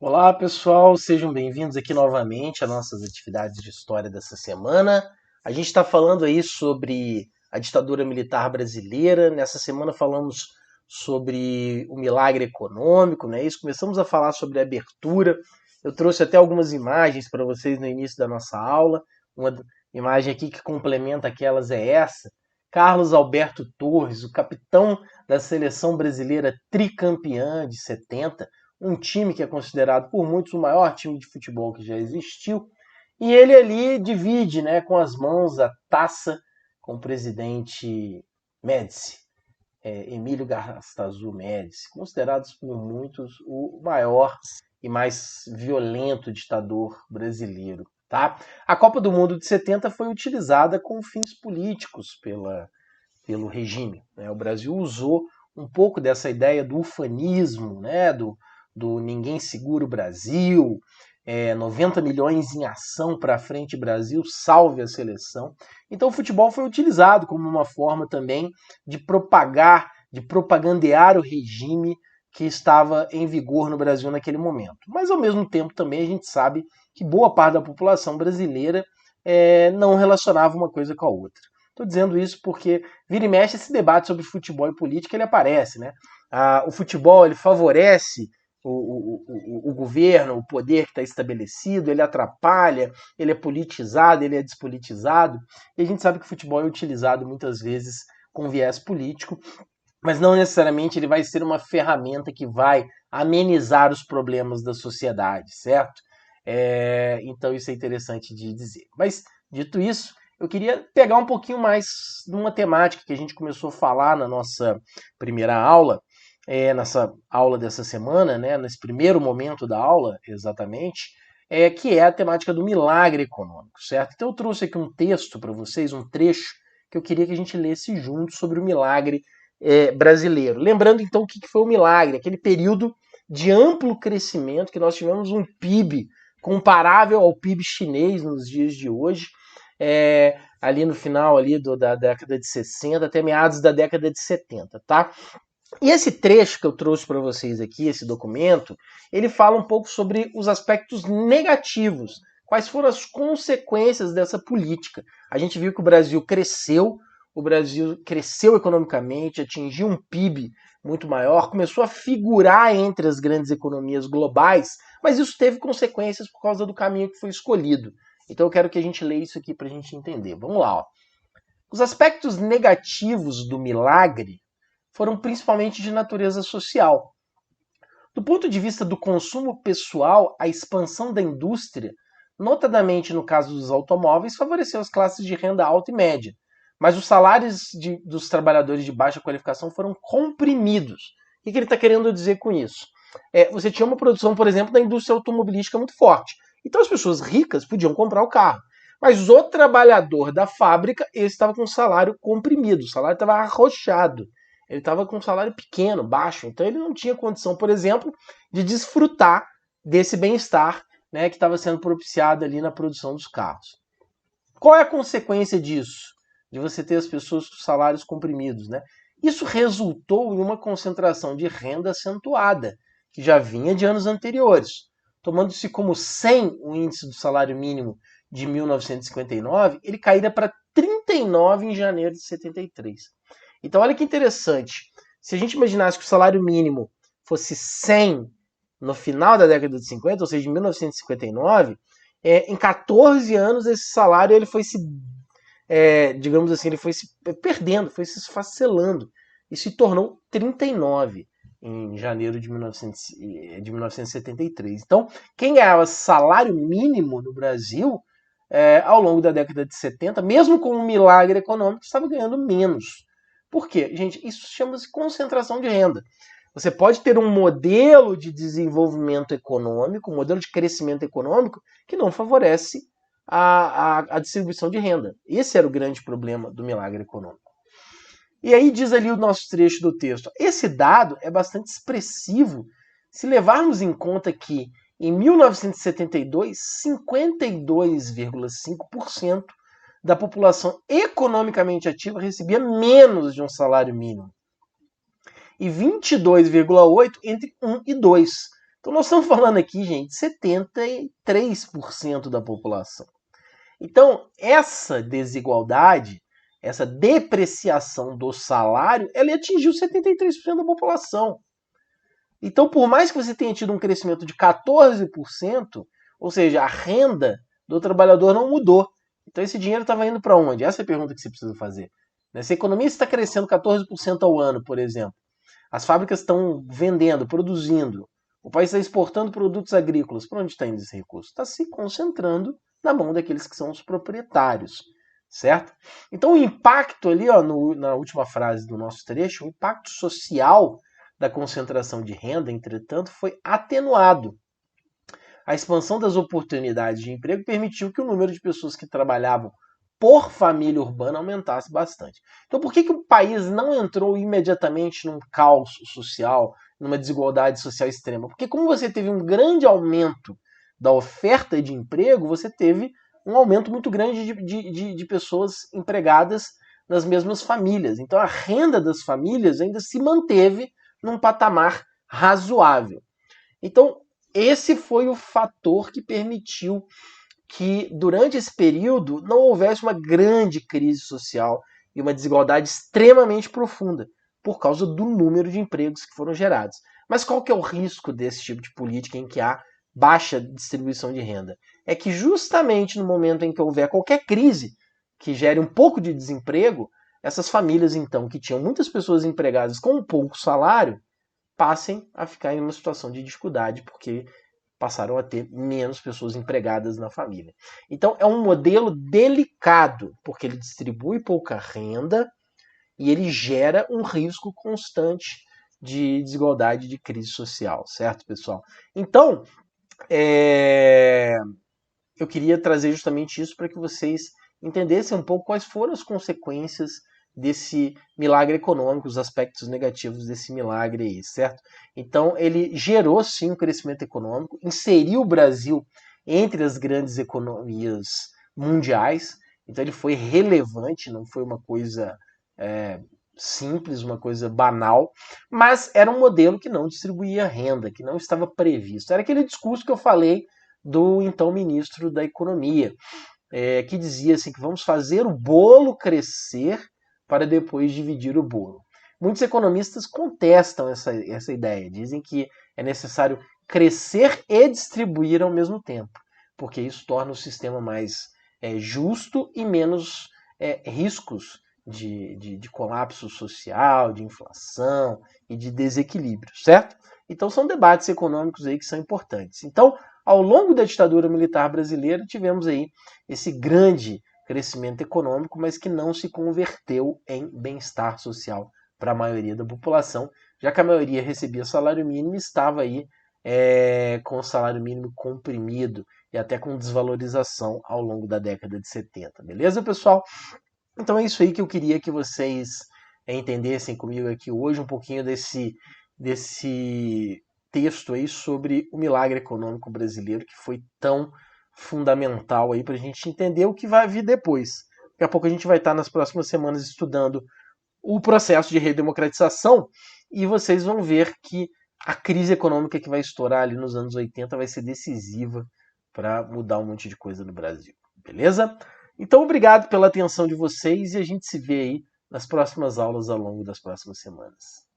Olá, pessoal, sejam bem-vindos aqui novamente às nossas atividades de história dessa semana. A gente está falando aí sobre a ditadura militar brasileira. Nessa semana falamos sobre o milagre econômico, né? Isso, começamos a falar sobre a abertura. Eu trouxe até algumas imagens para vocês no início da nossa aula. Uma imagem aqui que complementa aquelas é essa. Carlos Alberto Torres, o capitão da seleção brasileira tricampeã de 70, um time que é considerado por muitos o maior time de futebol que já existiu, e ele ali divide, né, com as mãos a taça com o presidente Médici, Emílio Garrastazu Médici, considerados por muitos o maior e mais violento ditador brasileiro. Tá? A Copa do Mundo de 70 foi utilizada com fins políticos pelo regime. Né? O Brasil usou um pouco dessa ideia do ufanismo, né? do ninguém segura o Brasil, 90 milhões em ação para frente Brasil, salve a seleção. Então o futebol foi utilizado como uma forma também de propagandear o regime que estava em vigor no Brasil naquele momento. Mas ao mesmo tempo também a gente sabe que boa parte da população brasileira não relacionava uma coisa com a outra. Estou dizendo isso porque vira e mexe esse debate sobre futebol e política ele aparece, né? O futebol ele favorece o governo, o poder que está estabelecido, ele atrapalha, ele é politizado, ele é despolitizado, e a gente sabe que o futebol é utilizado muitas vezes com viés político, mas não necessariamente ele vai ser uma ferramenta que vai amenizar os problemas da sociedade, certo? Então isso é interessante de dizer. Mas, dito isso, eu queria pegar um pouquinho mais de uma temática que a gente começou a falar na nossa primeira aula, nessa aula dessa semana, né, nesse primeiro momento da aula, exatamente, que é a temática do milagre econômico, certo? Então eu trouxe aqui um texto para vocês, um trecho, que eu queria que a gente lesse junto sobre o milagre brasileiro. Lembrando então o que foi o milagre, aquele período de amplo crescimento que nós tivemos um PIB comparável ao PIB chinês nos dias de hoje, ali no final ali da década de 60 até meados da década de 70, tá? E esse trecho que eu trouxe para vocês aqui, esse documento, ele fala um pouco sobre os aspectos negativos. Quais foram as consequências dessa política? A gente viu que o Brasil cresceu economicamente, atingiu um PIB muito maior, começou a figurar entre as grandes economias globais, mas isso teve consequências por causa do caminho que foi escolhido. Então eu quero que a gente leia isso aqui para a gente entender. Vamos lá. Ó. Os aspectos negativos do milagre foram principalmente de natureza social. Do ponto de vista do consumo pessoal, a expansão da indústria, notadamente no caso dos automóveis, favoreceu as classes de renda alta e média. Mas os salários dos trabalhadores de baixa qualificação foram comprimidos. O que ele está querendo dizer com isso? Você tinha uma produção, por exemplo, da indústria automobilística muito forte. Então as pessoas ricas podiam comprar o carro. Mas o trabalhador da fábrica, ele estava com o salário comprimido, o salário estava arrochado. Ele estava com um salário pequeno, baixo, então ele não tinha condição, por exemplo, de desfrutar desse bem-estar, né, que estava sendo propiciado ali na produção dos carros. Qual é a consequência disso? De você ter as pessoas com salários comprimidos, né? Isso resultou em uma concentração de renda acentuada, que já vinha de anos anteriores. Tomando-se como 100 o índice do salário mínimo de 1959, ele caíra para 39 em janeiro de 73. Então, olha que interessante. Se a gente imaginasse que o salário mínimo fosse 100 no final da década de 50, ou seja, em 1959, em 14 anos esse salário ele foi se, digamos assim, ele foi se perdendo, foi se esfacelando e se tornou 39 em janeiro de 1973. Então, quem ganhava salário mínimo no Brasil ao longo da década de 70, mesmo com um milagre econômico, estava ganhando menos. Por quê? Gente, isso chama-se concentração de renda. Você pode ter um modelo de desenvolvimento econômico, um modelo de crescimento econômico que não favorece a distribuição de renda. Esse era o grande problema do milagre econômico. E aí diz ali o nosso trecho do texto. Esse dado é bastante expressivo se levarmos em conta que em 1972, 52,5% da população economicamente ativa recebia menos de um salário mínimo. E 22,8% entre 1 e 2. Então nós estamos falando aqui, gente, 73% da população. Então, essa desigualdade, essa depreciação do salário, ela atingiu 73% da população. Então, por mais que você tenha tido um crescimento de 14%, ou seja, a renda do trabalhador não mudou. Então, esse dinheiro estava indo para onde? Essa é a pergunta que você precisa fazer. Se a economia está crescendo 14% ao ano, por exemplo, as fábricas estão vendendo, produzindo, o país está exportando produtos agrícolas, para onde está indo esse recurso? Está se concentrando na mão daqueles que são os proprietários, certo? Então, o impacto ali, ó, na última frase do nosso trecho, o impacto social da concentração de renda, entretanto, foi atenuado. A expansão das oportunidades de emprego permitiu que o número de pessoas que trabalhavam por família urbana aumentasse bastante. Então, por que o país não entrou imediatamente num caos social, numa desigualdade social extrema? Porque como você teve um grande aumento da oferta de emprego, você teve um aumento muito grande de pessoas empregadas nas mesmas famílias. Então, a renda das famílias ainda se manteve num patamar razoável. Então, esse foi o fator que permitiu que, durante esse período, não houvesse uma grande crise social e uma desigualdade extremamente profunda, por causa do número de empregos que foram gerados. Mas qual que é o risco desse tipo de política em que há baixa distribuição de renda? É que justamente no momento em que houver qualquer crise que gere um pouco de desemprego, essas famílias, então, que tinham muitas pessoas empregadas com um pouco salário, passem a ficar em uma situação de dificuldade, porque passaram a ter menos pessoas empregadas na família. Então é um modelo delicado, porque ele distribui pouca renda e ele gera um risco constante de desigualdade, de crise social, certo, pessoal? Então, eu queria trazer justamente isso para que vocês entendessem um pouco quais foram as consequências desse milagre econômico, os aspectos negativos desse milagre aí, certo? Então, ele gerou sim um crescimento econômico, inseriu o Brasil entre as grandes economias mundiais, então ele foi relevante, não foi uma coisa simples, uma coisa banal, mas era um modelo que não distribuía renda, que não estava previsto. Era aquele discurso que eu falei do então ministro da Economia, que dizia assim que vamos fazer o bolo crescer para depois dividir o bolo. Muitos economistas contestam essa ideia, dizem que é necessário crescer e distribuir ao mesmo tempo, porque isso torna o sistema mais justo e menos riscos de colapso social, de inflação e de desequilíbrio, certo? Então são debates econômicos aí que são importantes. Então, ao longo da ditadura militar brasileira, tivemos aí esse grande crescimento econômico, mas que não se converteu em bem-estar social para a maioria da população, já que a maioria recebia salário mínimo e estava aí com o salário mínimo comprimido e até com desvalorização ao longo da década de 70. Beleza, pessoal? Então é isso aí que eu queria que vocês entendessem comigo aqui hoje, um pouquinho desse texto aí sobre o milagre econômico brasileiro, que foi tão fundamental aí para a gente entender o que vai vir depois. Daqui a pouco a gente vai estar nas próximas semanas estudando o processo de redemocratização e vocês vão ver que a crise econômica que vai estourar ali nos anos 80 vai ser decisiva para mudar um monte de coisa no Brasil. Beleza? Então, obrigado pela atenção de vocês e a gente se vê aí nas próximas aulas ao longo das próximas semanas.